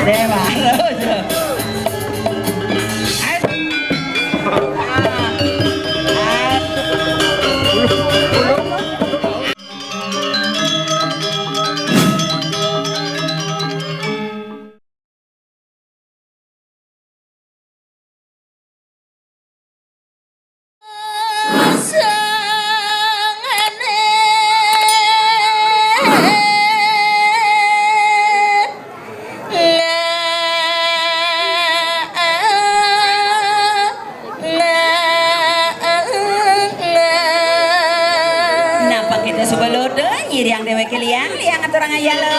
Dewa. Yang dewek liang aturang aya lo.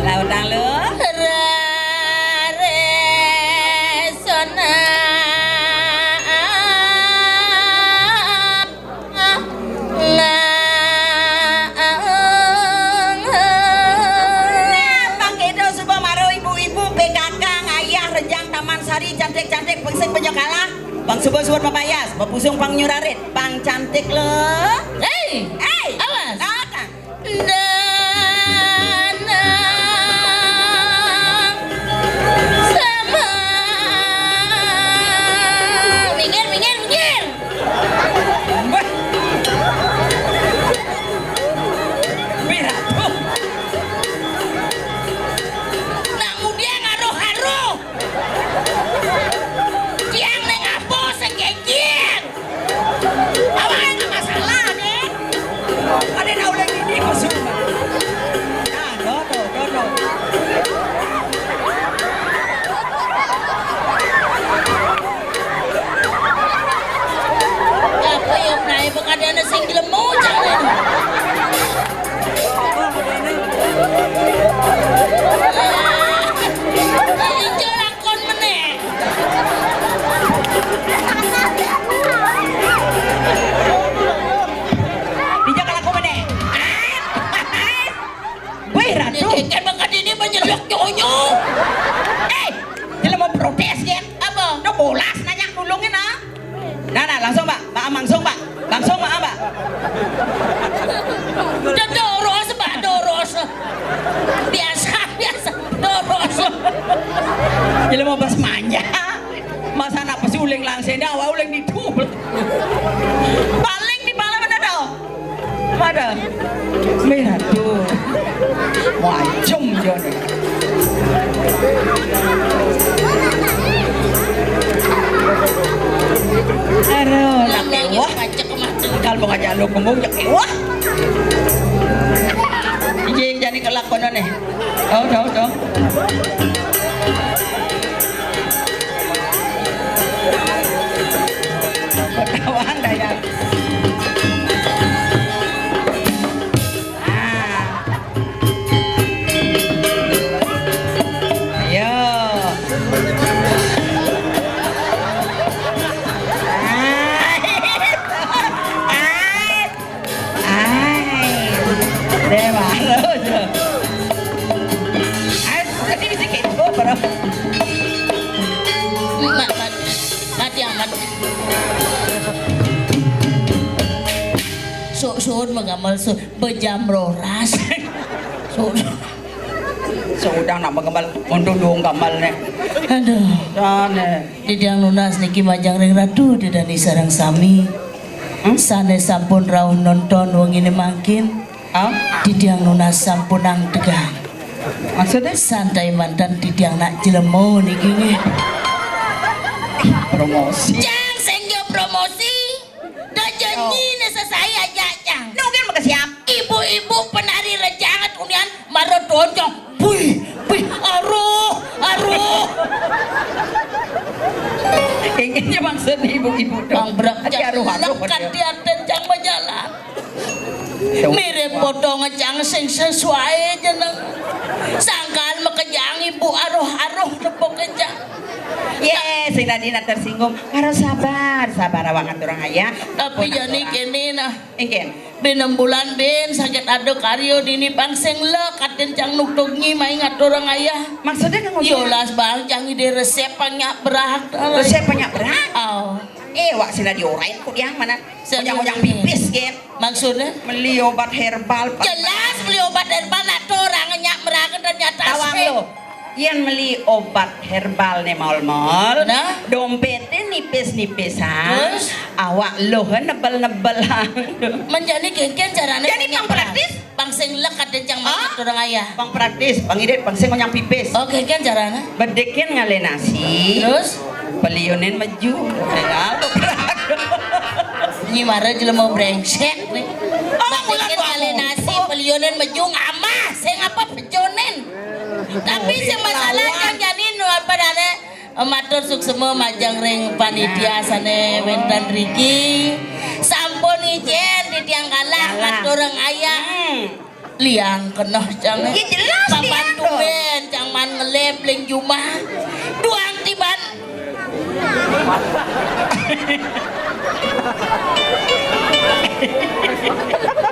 Lautan lo. Cantik-cantik pengsing penyokalah bang subur-subur papayas bapusung pang nyurarit pang cantik lo. Hei awas datang sama minggir Biratu namu dia ngaruh-haruh yang neng apa segegin awalnya nggak masalah deh ada yang lagi di kosong nah dodo apa yang naik bukan ada sing gelemu jangan jelakon meneh dijaga aku meneh Ratu kan makan ini menyeluk nyonyo dia mau protes kan apa? No bolas nanya nulungin nah langsung pak langsung pak doros biasa doros jadi mau bas manja masa anak pasti uling langsung dawa uling ditubel paling di pala mana dong pada merah tuh wajum jone aduh nak wah kalau mau ngajak lu kembung jak wah ijing jadi kelakonan nih dong kawan daya Sun mengamal sun bejam roras sudah nak mengamal untuk dong gamal nih aduh di diang lunas niki majang ring ratu di dani sarang sami sane sampun rauh nonton wong ini makin di diang lunas sampun ang tegang maksudnya santai mantan di diang nak jelemo niki nih promosi jang senggyo promosi dah janji nesa saya jajang nungkin makasiap ibu-ibu penari rejangat unian marot doncong Wih, aruh. Inginnya maksud ibu-ibu dong. Aruh. Kan dia tencang berjalan. Mirip potong ngejang sing sesuai jeneng. Sangkaan mekejang ibu aruh tepung kejang. Yes, sing tadi nak tersinggung. Harus sabar, sabar awak aturang ayah. Tapi jani kene nah. Ingin. Ben 6 bulan ben sakit ado karyo dini pangseng le katen cang nuktognyi mai ngaturang ayah. Maksudnya kan Yolas bang cang ide resep panyak berak. Resep banyak berat. Oh. Wak sila diorain kok yang mana? Sila Yang pipis kan? Maksudnya? Beli obat herbal. Jelas beli obat herbal nak orang nyak merakan ternyata Tawang lo. Yang beli obat herbal nih mal-mal. Nah? Dompetnya nipis-nipisan. Terus? Awak lo nebel-nebel. Menjadi kengken caranya. Jadi yang praktis? Bang sing lek kaden cang mangat orang ayah. Bang praktis, bang idet, bang sing yang pipis. Oh kengken caranya? Bedekin ngale nasi. Terus? Pelionin maju. Nyi marah jelema mau brengsek nih. Oh, bulan Kengken kali nasi pelionen maju ngamah. Saya ngapa pejonen? Tapi si masalah yang jadi apa dane matur suksema majang ring panitia sane wentan Riki sampun ijen di tiang kalah matur orang ayah liang kenoh cang Ya jelas papan liang tuben cang man ngelep ling jumah duang tiban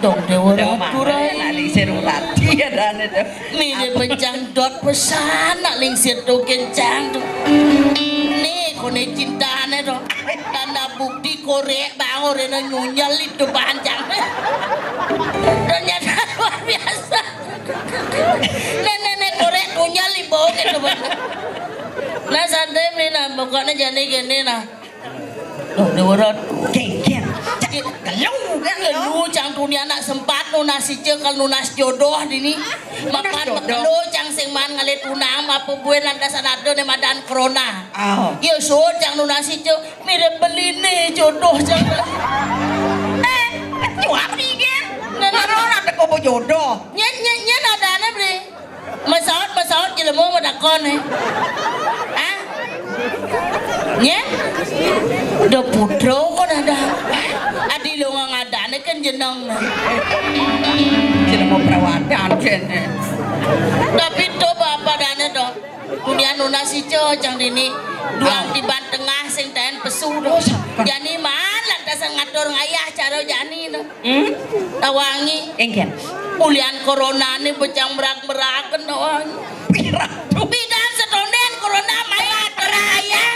dong dewa raturai nak lingsir urati ya dan itu. Mini pencang dot pesan nak lingsir tu kencang tu. Ni kone cinta ne tu. Tanda bukti korek bang orang nyunyal itu panjang. Ternyata luar biasa. Nenek korek nyunyal di bawah gitu bang. Nah santai ni nah pokoknya jadi gini nah. Dong dewa ratu. Kengken. Kalau kan Lu cang dunia anak sempat nunas cek kalau nunas jodoh dini makan lu cang sing man ngalit tunang apa buen lantasan ado ne madan corona. Ya so cang nunas cek mirip beli nih jodoh cang. Cuap nih kan? Corona teko jodoh. Nya nadane bre. Masaot jelema madakon he. Hah? Nya? Udah putro kok ada. Adi lo ngadane kan jeneng. Tidak mau perawatan kan. Tapi to bapak dane dong. Dunia nuna si cang dini duang tiban tengah sing ten pesu do. Jani man lantasan ngatur ngayah cara jani do. Tawangi Engken. ulian corona ni becang merak-meraken tawangi. Bidan setonen corona maya teraya.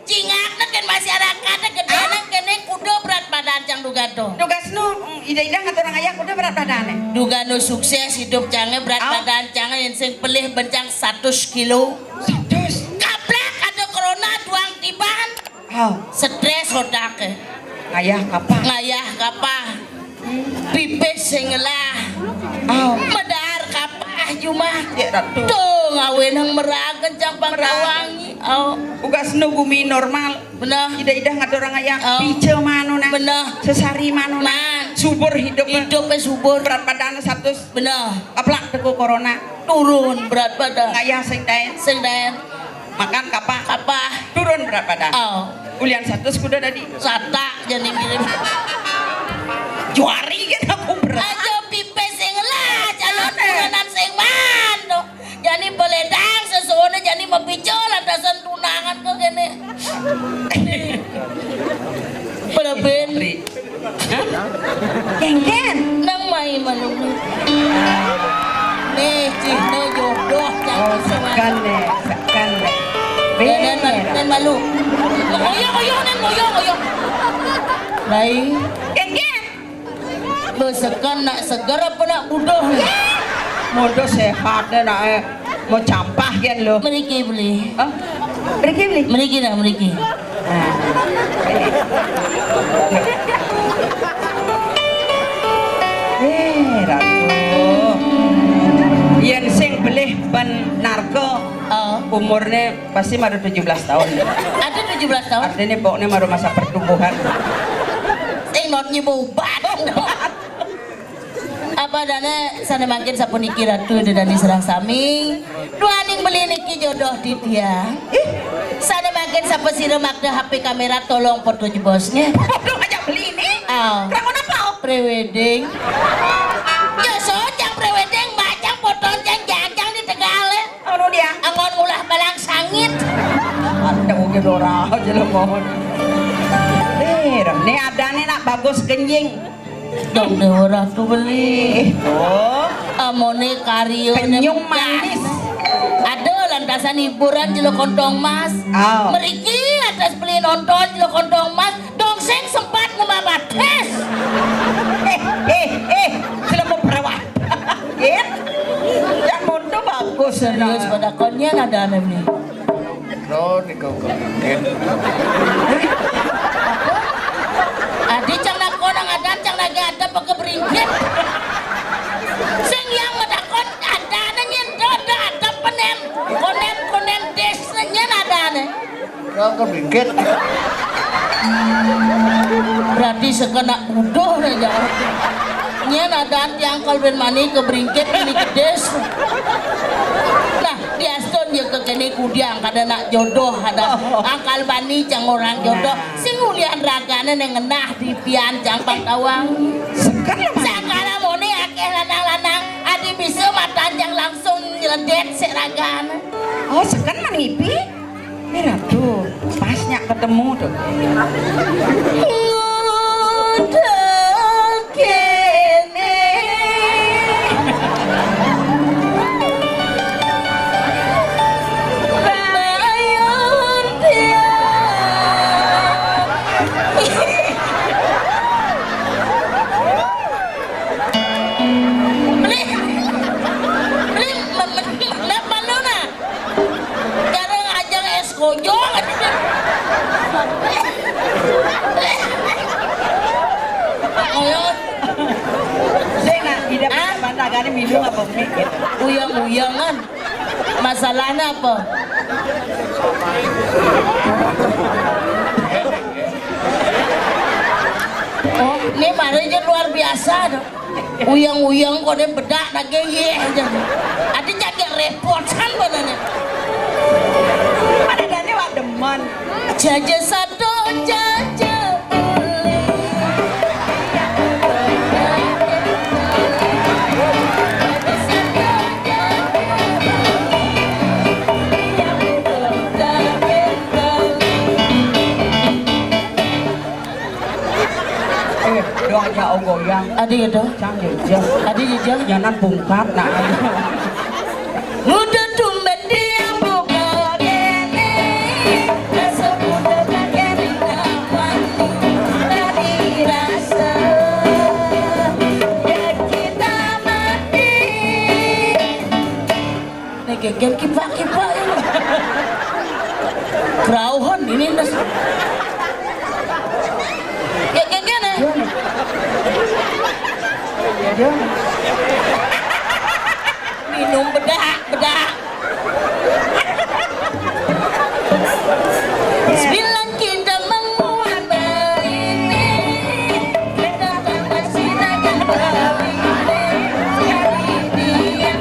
Cingakna kan masyarakat gedena kene kudu berat badan cang dugato. Tugasnu ida-ida ngatur ayah kudu berat badan. Dugano sukses hidup cange berat badan cange yang sing pelih bencang 100 kilo. 100. Kaplak ada corona duang tiban. Stres hodake. Ngayah kapal. Ngayah kapah. Pipis sing lah. Medar kapah cuma. Ya ratu. Tuh ngawin hang merah kencang pangkawangi. Ugasnu bumi normal. Benar. Ida-ida ngatur ayah. Pice manu na. Benar. Sesari manu na. Man. Subur hidup. Hidupnya subur. Berat badan 100. Benar. Kaplak teko corona. Turun berat badan. Ngayah sing daen. Sing daen. Makan kapah. Kapah. Turun berat badan. Ulian 100 kuda tadi. Sata jadi mirip. Juari kan aku berat. Aja pipes sing lah calon turanan sing man do. Jadi beledang sesuatu jadi mepicol lantasan tunangan kok gini. Berben. Kengken. Nang mai malu. Nih cina jodoh jangan Sekan deh. Dan malu. Moyong nen moyong. Lai. Kengken. Besekan nak segar apa nak budoh? Mondo sehat deh nak mau campah kan lo. Meriki beli. Beli. Meriki dah meriki. Ratu. Yang sing beli ban narko umurnya pasti baru 17 tahun. Ada 17 tahun. Artinya pokoknya baru masa pertumbuhan. Sing notnya bau badan. Apa dana sana makin sapuniki ratu dan diserang sami. Dua ning beli niki jodoh di dia. Sana makin sapa sira makna HP kamera tolong foto bosnya. Belum aja beli ini. Kamu apa? Prewedding. Ya sojang prewedding macam foto jang di Tegal. Oh dia. Angon ulah balang sangit. Ada Dora aja lo mohon. Nih ada nih nak bagus kenying. Dong Dewa Ratu beli. Oh, Amone kario kenyung manis. Aduh lantasan hiburan jelo kontong mas. Oh. Meriki atas beli nonton jelo kontong mas. Dongseng sempat ngemabates. Sila mau perawat. Ya, yang mondo bagus. Serius pada konnya ada aneh nih. Lo di kau Adi cang nak konang ada cang lagi ada pakai beringkit. Sing yang ngedakon ada nengin ada penem konem desnya ada nih. Kau kebingkit. Berarti sekena udah aja. Nyen ada yang kalben mani ke beringkit ini ke des. Nah di Aston dia ke kene kudiang kada nak jodoh ada angkal bani cang orang jodoh sing ulian ragane neng ngenah di pian cang pantawang. Sakala moni akeh lanang-lanang adi bisa matanjang langsung nyeledet seragane. Oh, sekan manipi? Mira tuh, pasnya ketemu tuh. Udah kene bayun dia beli malu na jarang ajang es kojong Saya nggak tidak bantagannya minum apa mikir. uyang-uyangan masalahnya apa? Oh ini marinya luar biasa dong. Uyang-uyang kok dia bedak lagi ye aja ada jadi repotan badannya Pada dani wak demen. jaja satu jaja Doa aja goyang. ada gitu Cang jejak. ada jejak Jangan pungkat nak. udah tumben dia buka gini rasa muda kagak dapat tadi rasa ya kita mati nih geger kipak ini kerauhan ini nas ya geger nih minum bedak Sembilan kita menguat ini datang masih datang cari dia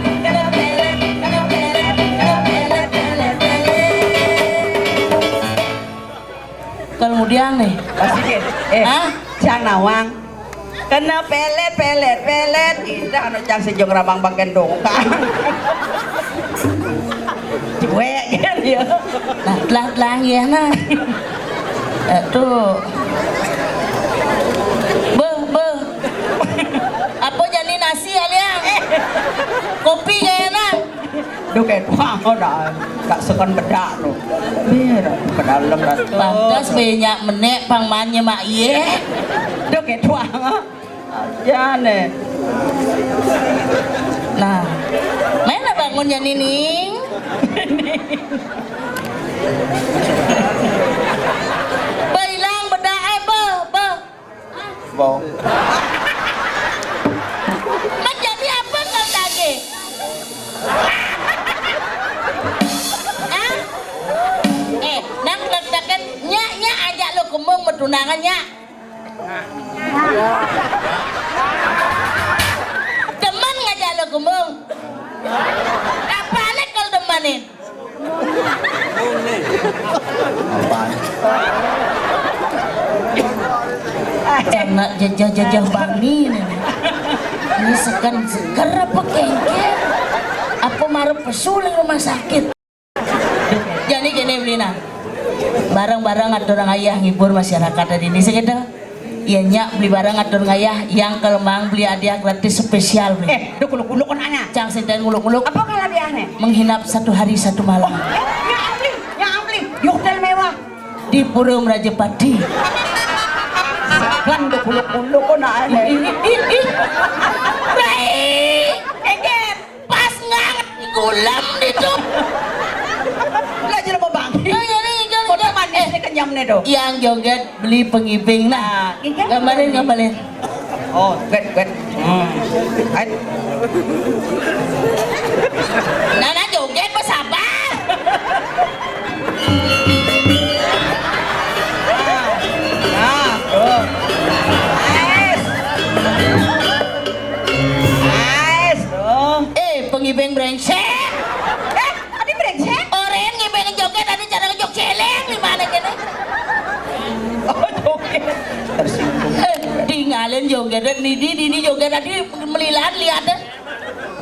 kemudian nih Pasti kan. Hah? Cang nawang. Kena pelet. Kita anu cang sejong ramang bagian dongkang. Cuek kan ya. nah telah ya nah tuh be apa jadi nasi aliang kopi kayak enak Duh kayak wah dah sekan bedak tuh. Biar ke dalam dah. pantas banyak menek pangmannya mak ye Duh kayak wah. Ya nih. nah mana bangunnya nining bailang bedak be Bau. menjadi apa kau tadi nang ledakan nya ajak lo kemung bertunangan nya teman ngajak lo kemung apa nih kalau temanin jangan jajah bani nih ini sekan seger apa kengke apa marah pesuling rumah sakit jadi gini Blina barang-barang atur ayah ngibur masyarakat di ini sekedar. Iya nyak beli barang atur ngayah yang kelemang beli hadiah gratis spesial beli. Duh kuluk-kuluk nanya. Cang senten nguluk-nguluk Apa kalau dia aneh? menghinap 1 hari 1 malam Ya ampli, di hotel mewah. di Pura Rajapati. Kan duh kuluk-kuluk aneh. Baik, eget pas nganget gulam itu. Lah jadi mau bang. Kode manis nih kenyam nih do. Yang joget beli pengibing nah. Gambalin. Oh, get. Ait. Nana joget bersabar. Nah, tuh. Nice, tuh. Pengibing brengsek. Adi brengsek. Orang ngibing joget ada cara ngejok celeng di mana gini? Oh, joget. Tersinggung. Tinggalin joget dan Didi joget tadi melihat lihat deh.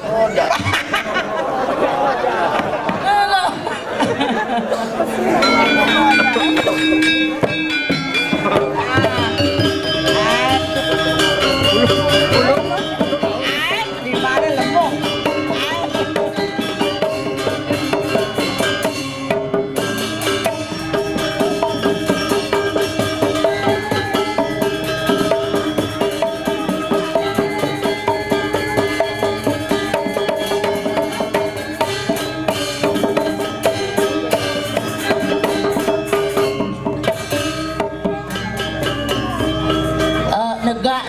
Oh, dah. Di mana lembong?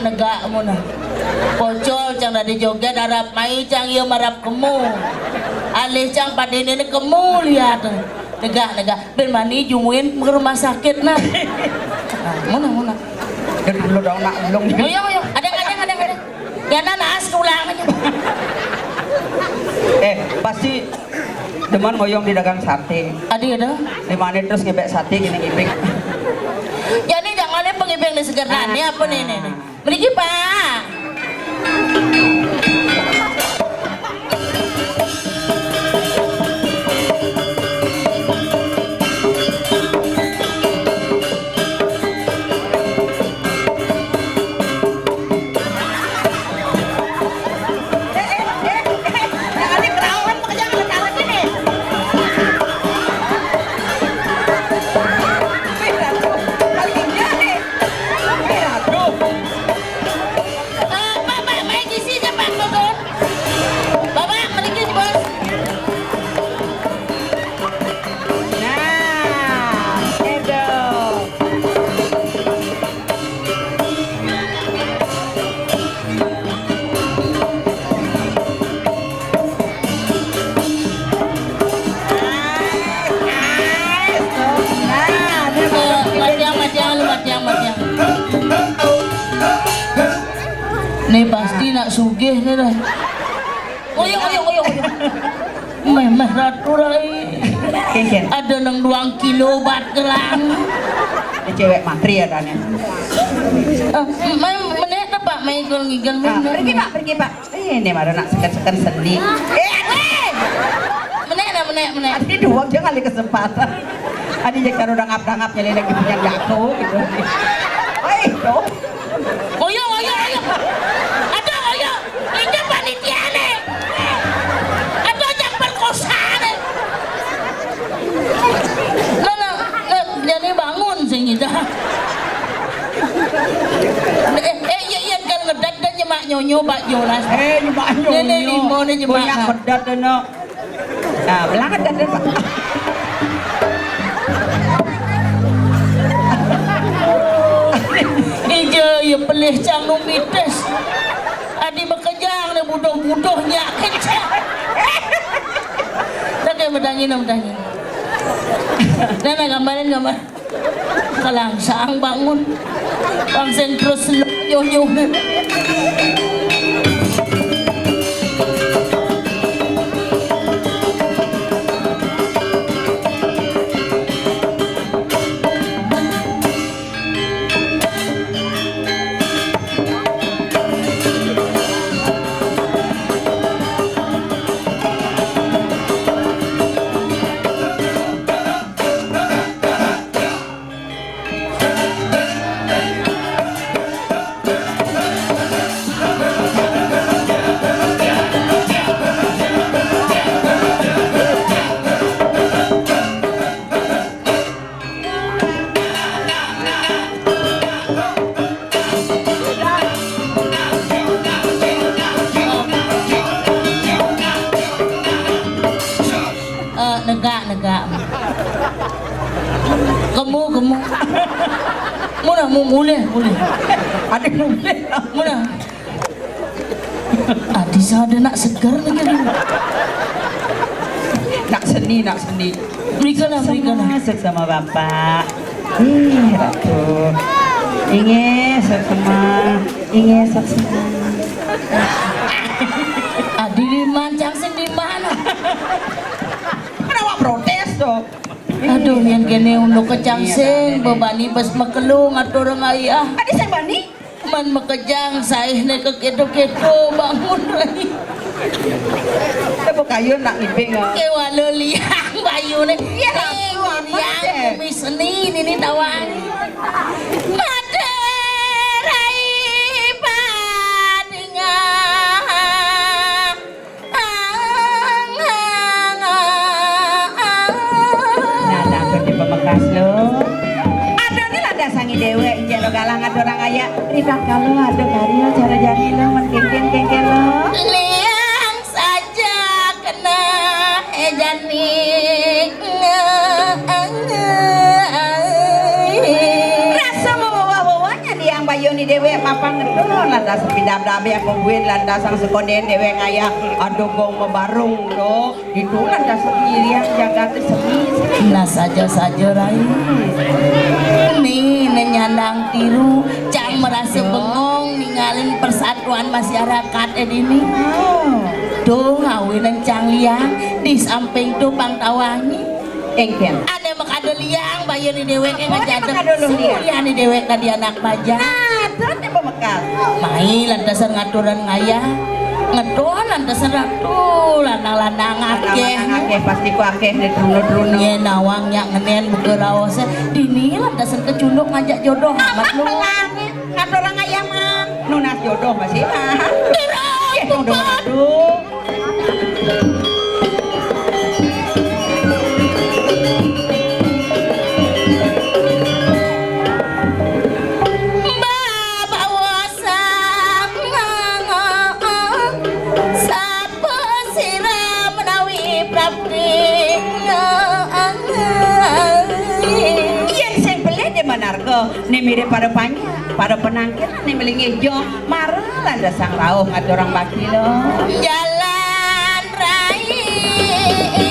Negak muna. Pocol cang dari joget harap mai cang ia marap kemu. Alih cang pada ini kemu lihat. Negak. Ben mani jumuin ke rumah sakit nah. Muna. Dan dulu dong nak belum. Yo. Ada. Ya nanas ulang aja. Pasti deman moyong di dagang sate. Ada. Di mana terus ngebek sate gini ngibing. Jadi jangan lihat pengibing di segeran ini apa nih. Beri Pak. Jangan dikerawan, jangan ketawa sini. Bapak, main di sini Pak Bogor. Bapak, pergi di bos. Nah, itu. Matiang. Nih pasti nak sugih nih dah. Oyong. Memeh ratu rai. Kengken. Ada nang 2 kilo bat gelang. Ini cewek matri ya dan ya. Main menit apa? Main kalau ngigel Nah, menit. pergi pak. Ini mana nak sekan seni. Menit. Adi dua aja kali kesempatan. Adi jangan udah ngap nyali lagi punya jago gitu. Tuh. Oyong. Aduh oyong. Ini panitia nih. Aduh jangan perkosa nih. Nah, jadi bangun sih kita. Iya kan ngedat dan nyemak nyonyo Pak Jonas. Nyemak nyonyo. Ini limo nih nyemak. Banyak ngedat no. Nah, belangat dan pak. Ijo ya pelih cang numites. Adi bekejang nih budoh-budohnya kencang. Tak bedangin. Nah, gambar. Kalangsang bangun. Bangsen terus nyonyo. mulai. Ada mulai. Mana? Adi sada nak segar lagi ni. Nak seni. Berikanlah. Masuk sama bapak. Ratu. Ingin sama. Adi di mancang sing di mana? Kenapa protes tuh? Aduh, yang kene untuk kecang sing bebani bes mekelung atau orang ayah. Ada saya bani? Man mekejang saih ne keketo-keto bangun lagi. Kita kayu nak ngiping. Ke walau liang bayu ne. Ya, tuan, Liang bumi seni ini tawang. Materai padinga. Nah, di Pamekasan lo. Ada ni lah dasangi dewe injak lo galang ada orang ayah. Ribah kalau ada kari lo cara jani lo mengkengken lo. Liang saja kena ejanik. Rasa bawa-bawanya di yang bayu ni dewe mapang ngedon landas pindah-pindah yang kubuin landas sang sekonden dewe ngayah aduh gong mebarung lo itu landas sendiri yang jaga tu semi. Nah saja Rai. Nih nenyandang tiru cang merasa bengong ninggalin persatuan masyarakat ini. Tuh ngawin cang liang di samping tuh bang tawangi. Engken. Ada makado liang bayu ni dewek yang ngejadep makado lu liang? Suria ni dewek tadi anak baja. Nah, terus di Pamekasan. Mai lantasan ngaturan ngayah ngedon lantasan ratu lanang-lanang akeh. Akeh pasti ku akeh di truno-truno. Nye nawang nya ngenen buka rawase dini lantasan kecunduk ngajak jodoh amat lu. Ngatur orang ayam mah. Nunas jodoh masih mah. Dirau Jodoh aduh. Narko, ni mirip pada panjang, pada penangkir, ni melingi jo, marah landas sang rauh ngatur orang baki lo. Jalan raya